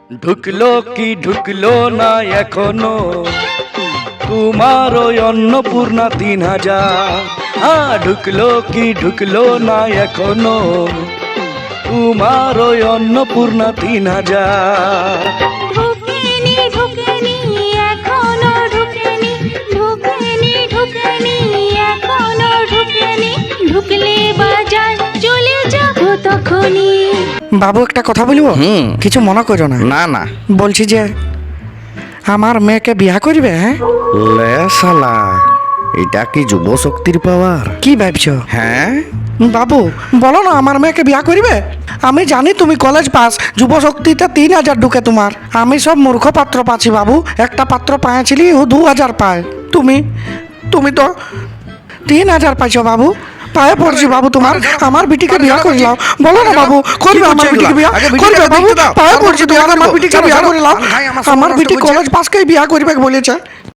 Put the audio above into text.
ঢুকলো কি ঢুকলো না এখনো তোমার ওই অন্নপূর্ণা ৩০০০। হ্যাঁ, ঢুকলো কি ঢুকলো না এখনো তোমার ওই অন্নপূর্ণা ৩০০০। ঢুকেনি ঢুকেনি এখনো ঢুকেনি, ঢুকেনি ঢুকেনি এখনো ঢুকেনি, ঢুকলে বাজার চলে যাব তখনই। বাবু একটা কথা বলবো? কিছু মনে করো না। না না, বলছি যে আমার মেয়েকে বিয়া করবে। হ্যাঁ, লে শালা, এটা কি যুব শক্তির পাওয়ার? কি ভাবছো? হ্যাঁ, বাবু বলো না আমার মেয়েকে বিয়া করবে। আমি জানি তুমি কলেজ পাস, যুব শক্তিতে ৩০০০ ঢুকে তোমার। আমি সব মূর্খ পাত্র পাচ্ছি বাবু, একটা পাত্র পাইছিলি ও ২০০০ পায়। তুমি তুমি তো ৩০০০ পাইছো বাবু। পায়ে পড়ছি বাবু তোমার, আমার বিটিকে বিয়া করে লাও। বলো না বাবু, করবে আমার বিটিকে বিয়া করবে বাবু? পায়ে পড়ছি তোমার, আমার বিটিকে বিয়া করে লাও। আমার বিটি কলেজ পাসকেই বিয়া করবে বলেছে।